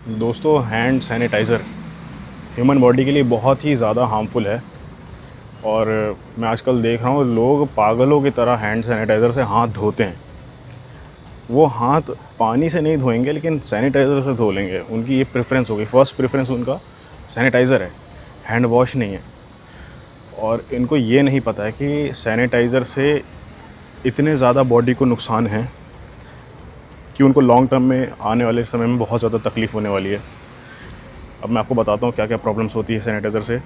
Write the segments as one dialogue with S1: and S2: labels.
S1: दोस्तों, hand sanitiser human body के लिए बहुत ही ज़्यादा हार्मफुल है। और मैं आजकल देख रहा हूँ लोग पागलों की तरह हैंड सैनिटाइज़र से हाथ धोते हैं। वो हाथ पानी से नहीं धोएंगे लेकिन सैनिटाइज़र से धो लेंगे। उनकी ये प्रेफरेंस हो गई, फर्स्ट प्रेफरेंस उनका सैनिटाइज़र है, हैंड वॉश नहीं है। और इनको ये नहीं पता है कि सैनिटाइज़र से इतने ज़्यादा बॉडी को नुकसान है कि उनको लॉन्ग टर्म में आने वाले समय में बहुत ज़्यादा तकलीफ़ होने वाली है। अब मैं आपको बताता हूँ क्या क्या प्रॉब्लम्स होती है सैनिटाइज़र से।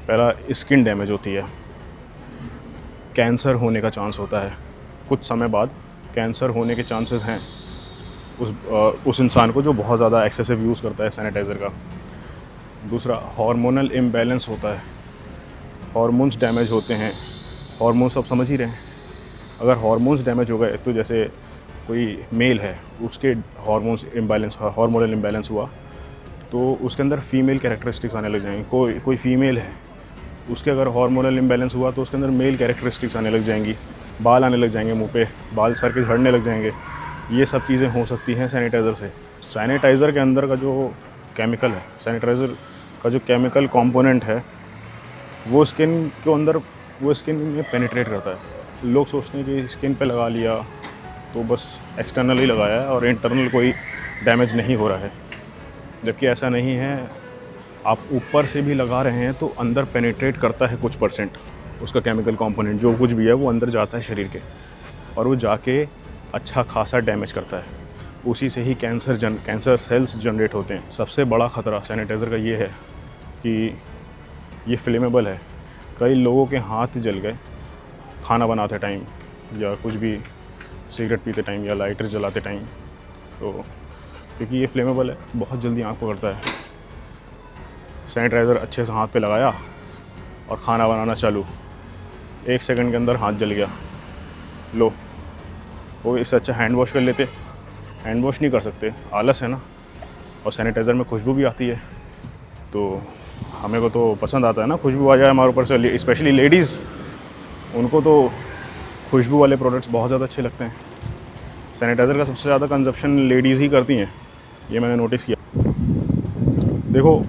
S1: पहला, स्किन डैमेज होती है, कैंसर होने का चांस होता है। कुछ समय बाद कैंसर होने के चांसेस हैं उस इंसान को जो बहुत ज़्यादा एक्सेसिव यूज़ करता है सैनिटाइज़र का। दूसरा, हार्मोनल इम्बैलेंस होता है, हार्मोन्स डैमेज होते हैं। हार्मोन्स आप समझ ही रहे हैं। अगर हार्मोन्स डैमेज हो गए तो जैसे कोई मेल है, उसके हार्मोनल इम्बैलेंस हुआ तो उसके अंदर फीमेल कैरेक्टरिस्टिक्स आने लग जाएंगी। कोई फीमेल है, उसके अगर हार्मोनल इम्बैलेंस हुआ तो उसके अंदर मेल कैरेक्टरिस्टिक्स आने लग जाएंगी, बाल आने लग जाएंगे, मुंह पे बाल सर के झड़ने लग जाएंगे। ये सब चीज़ें हो सकती हैं सैनिटाइज़र से। सैनिटाइज़र के अंदर का जो केमिकल है, सैनिटाइज़र का जो केमिकल कंपोनेंट है, वो स्किन के अंदर, वो स्किन में पेनिट्रेट करता है। लोग सोचते हैं कि स्किन पे लगा लिया तो बस एक्सटर्नल ही लगाया है और इंटरनल कोई डैमेज नहीं हो रहा है, जबकि ऐसा नहीं है। आप ऊपर से भी लगा रहे हैं तो अंदर पेनिट्रेट करता है कुछ परसेंट, उसका केमिकल कंपोनेंट जो कुछ भी है वो अंदर जाता है शरीर के, और वो जाके अच्छा खासा डैमेज करता है। उसी से ही कैंसर सेल्स जनरेट होते हैं। सबसे बड़ा ख़तरा सैनिटाइज़र का ये है कि ये फ्लेमेबल है। कई लोगों के हाथ जल गए खाना बनाते टाइम, या कुछ भी सिगरेट पीते टाइम, या लाइटर जलाते टाइम। तो क्योंकि ये फ्लेमेबल है, बहुत जल्दी आग पकड़ता है। सैनिटाइज़र अच्छे से हाथ पे लगाया और खाना बनाना चालू, 1 सेकंड के अंदर हाथ जल गया। लो, वो इससे अच्छा हैंड वॉश कर लेते। हैंड वॉश नहीं कर सकते, आलस है ना। और सैनिटाइज़र में खुशबू भी आती है, तो हमें को तो पसंद आता है ना, खुशबू आ जाए हमारे ऊपर से। स्पेशली लेडीज़, उनको तो खुशबू वाले प्रोडक्ट्स बहुत ज़्यादा अच्छे लगते हैं। सैनिटाइज़र का सबसे ज़्यादा कंजप्शन लेडीज़ ही करती हैं, ये मैंने नोटिस किया। देखो,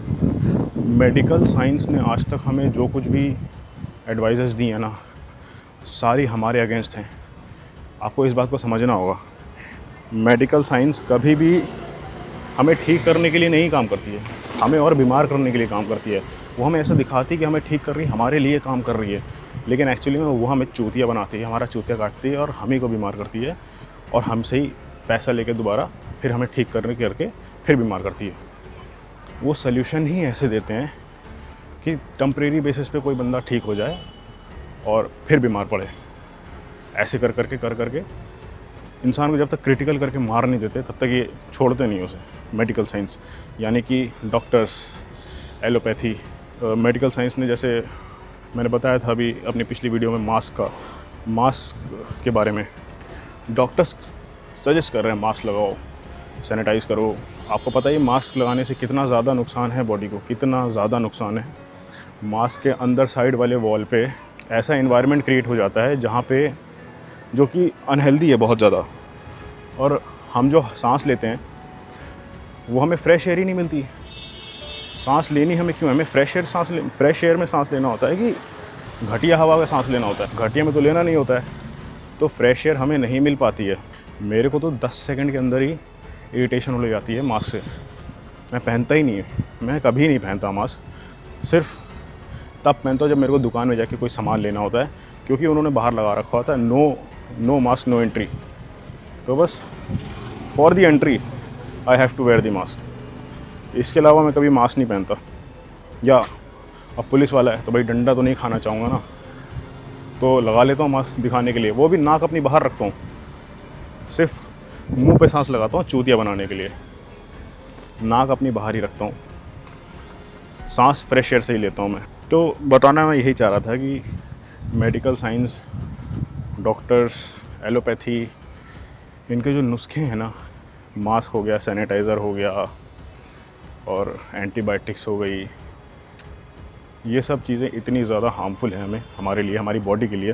S1: मेडिकल साइंस ने आज तक हमें जो कुछ भी एडवाइजेस दी हैं ना, सारी हमारे अगेंस्ट हैं। आपको इस बात को समझना होगा। मेडिकल साइंस कभी भी हमें ठीक करने के लिए नहीं काम करती है, हमें और बीमार करने के लिए काम करती है। वो हमें ऐसा दिखाती है कि हमें ठीक कर रही है, हमारे लिए काम कर रही है, लेकिन एक्चुअली में वो हमें चूतिया बनाती है, हमारा चूतिया काटती है और हम ही को बीमार करती है, और हमसे ही पैसा लेके दोबारा फिर हमें ठीक करने करके फिर बीमार करती है। वो सल्यूशन ही ऐसे देते हैं कि टेम्परेरी बेसिस पे कोई बंदा ठीक हो जाए और फिर बीमार पड़े। ऐसे कर करके इंसान को जब तक क्रिटिकल करके मार नहीं देते तब तक ये छोड़ते नहीं उसे। मेडिकल साइंस यानी कि डॉक्टर्स, एलोपैथी। मेडिकल साइंस ने, जैसे मैंने बताया था अभी अपनी पिछली वीडियो में, मास्क के बारे में, डॉक्टर्स सजेस्ट कर रहे हैं मास्क लगाओ, सैनिटाइज़ करो। आपको पता है मास्क लगाने से कितना ज़्यादा नुकसान है बॉडी को, कितना ज़्यादा नुकसान है। मास्क के अंदर साइड वाले वॉल पे ऐसा एनवायरनमेंट क्रिएट हो जाता है जहाँ पे, जो कि अनहेल्दी है बहुत ज़्यादा। और हम जो सांस लेते हैं वो हमें फ्रेश एयर ही नहीं मिलती। सांस लेनी हमें क्यों, हमें फ्रेश एयर में सांस लेना होता है कि घटिया हवा में सांस लेना होता है? घटिया में तो लेना नहीं होता है, तो फ्रेश एयर हमें नहीं मिल पाती है। मेरे को तो 10 सेकंड के अंदर ही इरिटेशन होने जाती है मास्क से। मैं पहनता ही नहीं है, मैं कभी नहीं पहनता मास्क। सिर्फ तब पहनता हूँ जब मेरे को दुकान में जाके कोई सामान लेना होता है, क्योंकि उन्होंने बाहर लगा रखा होता है नो मास्क नो एंट्री। तो बस for the entry I have to wear the mask. इसके अलावा मैं कभी मास्क नहीं पहनता। या अब पुलिस वाला है तो भाई डंडा तो नहीं खाना चाहूँगा ना, तो लगा लेता हूँ मास्क दिखाने के लिए। वो भी नाक अपनी बाहर रखता हूँ, सिर्फ मुंह पे सांस लगाता हूँ चूतिया बनाने के लिए। नाक अपनी बाहर ही रखता हूँ, सांस फ्रेश एयर से ही लेता हूँ मैं। तो बताना मैं यही चाह रहा था कि मेडिकल साइंस, डॉक्टर्स, एलोपैथी, इनके जो नुस्खे हैं ना, मास्क हो गया, सैनिटाइज़र हो गया और एंटीबायोटिक्स हो गई, ये सब चीज़ें इतनी ज़्यादा हार्मफुल हैं हमें, हमारे लिए, हमारी बॉडी के लिए,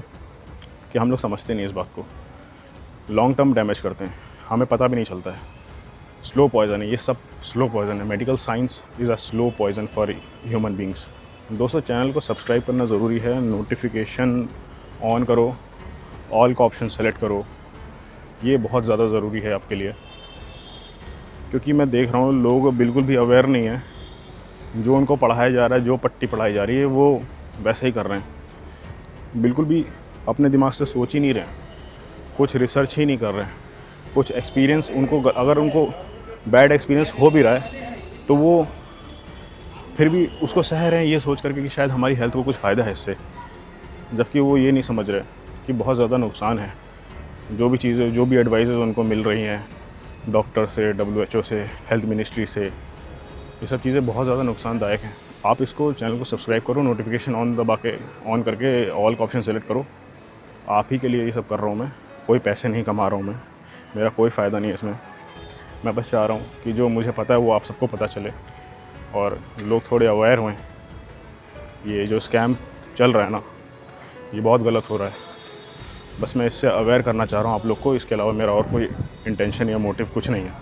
S1: कि हम लोग समझते नहीं इस बात को। लॉन्ग टर्म डैमेज करते हैं, हमें पता भी नहीं चलता है। स्लो पॉइज़न है, ये सब स्लो पॉइज़न है। Medical science is a slow poison for human beings. दोस्तों चैनल को सब्सक्राइब करना ज़रूरी है, नोटिफिकेशन ऑन करो, ऑल का ऑप्शन सेलेक्ट करो, ये बहुत ज़्यादा ज़रूरी है आपके लिए, क्योंकि मैं देख रहा हूँ लोग बिल्कुल भी अवेयर नहीं है। जो उनको पढ़ाया जा रहा है, जो पट्टी पढ़ाई जा रही है, वो वैसे ही कर रहे हैं, बिल्कुल भी अपने दिमाग से सोच ही नहीं रहे हैं, कुछ रिसर्च ही नहीं कर रहे हैं, कुछ एक्सपीरियंस उनको, अगर उनको बैड एक्सपीरियंस हो भी रहा है तो वो फिर भी उसको सह रहे हैं ये सोच करके कि शायद हमारी हेल्थ को कुछ फ़ायदा है इससे, जबकि वो ये नहीं समझ रहे कि बहुत ज़्यादा नुकसान है। जो भी चीज़ें, जो भी एडवाइसेस उनको मिल रही हैं डॉक्टर से, WHO से, हेल्थ मिनिस्ट्री से, ये सब चीज़ें बहुत ज़्यादा नुकसानदायक हैं। आप इसको, चैनल को सब्सक्राइब करो, नोटिफिकेशन ऑन दबा के, ऑन करके ऑल का ऑप्शन सेलेक्ट करो। आप ही के लिए ये सब कर रहा हूँ मैं, कोई पैसे नहीं कमा रहा हूँ मैं, मेरा कोई फ़ायदा नहीं है इसमें। मैं बस चाह रहा हूँ कि जो मुझे पता है वो आप सबको पता चले और लोग थोड़े अवेयर हों। ये जो स्कैम चल रहा है ना, ये बहुत गलत हो रहा है। बस मैं इससे अवेयर करना चाह रहा हूँ आप लोग को, इसके अलावा मेरा और कोई इंटेंशन या मोटिव कुछ नहीं है।